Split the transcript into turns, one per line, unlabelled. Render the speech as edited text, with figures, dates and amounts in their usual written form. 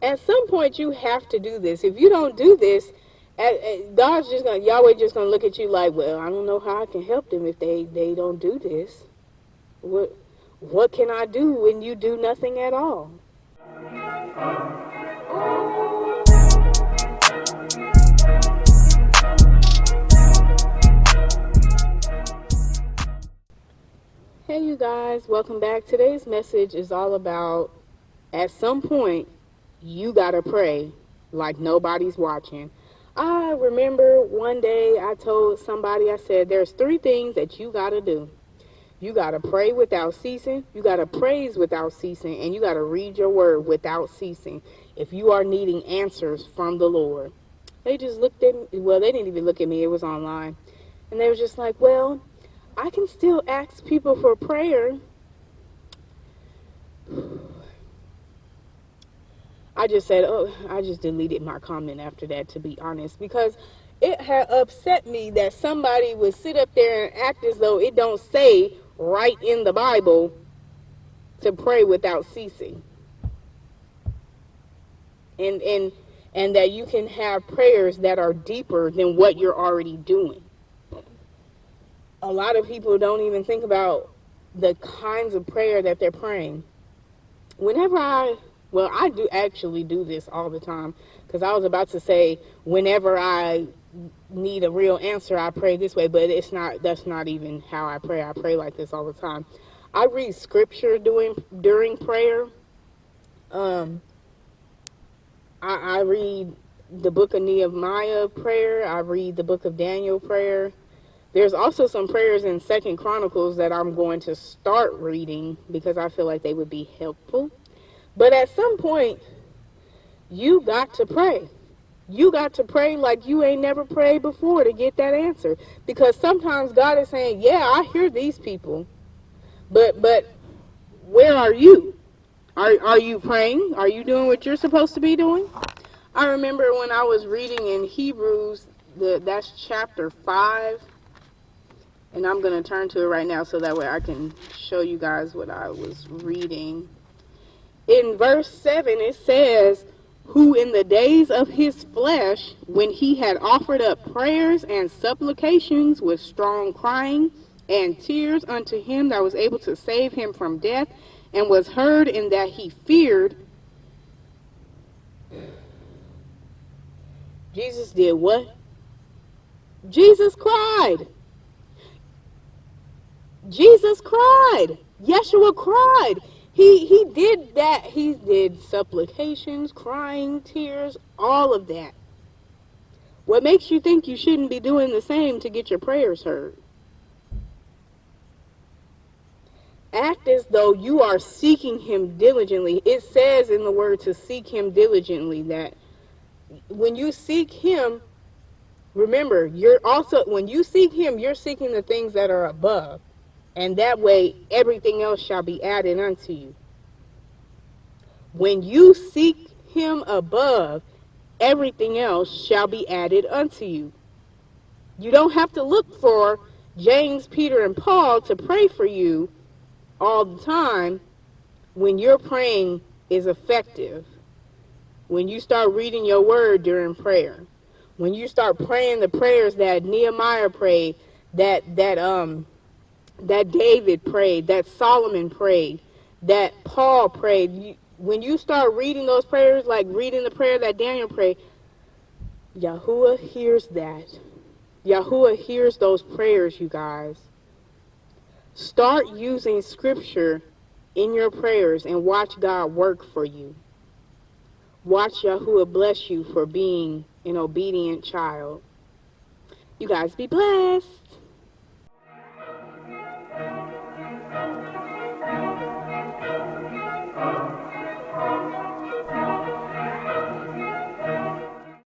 At some point, you have to do this. If you don't do this, God's just gonna, Yahweh just gonna look at you like, well, I don't know how I can help them if they don't do this. What can I do when you do nothing at all? Hey, you guys, welcome back. Today's message is all about, at some point, you gotta pray like nobody's watching. I remember one day I told somebody, I said, there's 3 things that you gotta do. You gotta pray without ceasing, you gotta praise without ceasing, and you gotta read your word without ceasing if you are needing answers from the Lord. They just looked at me. Well, they didn't even look at me. It was online. And they were just like, well, I can still ask people for prayer. I just said, oh, I just deleted my comment after that, to be honest, because it had upset me that somebody would sit up there and act as though it don't say right in the Bible to pray without ceasing. And that you can have prayers that are deeper than what you're already doing. A lot of people don't even think about the kinds of prayer that they're praying. I do actually do this all the time, because I was about to say, whenever I need a real answer, I pray this way, but that's not even how I pray. I pray like this all the time. I read scripture during prayer. I read the book of Nehemiah prayer. I read the book of Daniel prayer. There's also some prayers in 2 Chronicles that I'm going to start reading because I feel like they would be helpful. But at some point, you got to pray. You got to pray like you ain't never prayed before to get that answer. Because sometimes God is saying, yeah, I hear these people, but where are you? Are you praying? Are you doing what you're supposed to be doing? I remember when I was reading in Hebrews, that's chapter 5. And I'm going to turn to it right now so that way I can show you guys what I was reading. In verse 7, it says, who in the days of his flesh, when he had offered up prayers and supplications with strong crying and tears unto him that was able to save him from death, and was heard in that he feared. Jesus did what? Jesus cried. Jesus cried. Yeshua cried. He did that. He did supplications, crying, tears, all of that. What makes you think you shouldn't be doing the same to get your prayers heard? Act as though you are seeking him diligently. It says in the word to seek him diligently, that when you seek him, remember, when you seek him, you're seeking the things that are above. And that way, everything else shall be added unto you. When you seek him above, everything else shall be added unto you. You don't have to look for James, Peter, and Paul to pray for you all the time when your praying is effective. When you start reading your word during prayer. When you start praying the prayers that Nehemiah prayed, that David prayed, that Solomon prayed, that Paul prayed. When you start reading those prayers, like reading the prayer that Daniel prayed, Yahuwah hears that. Yahuwah hears those prayers, you guys. Start using scripture in your prayers and watch God work for you. Watch Yahuwah bless you for being an obedient child. You guys be blessed.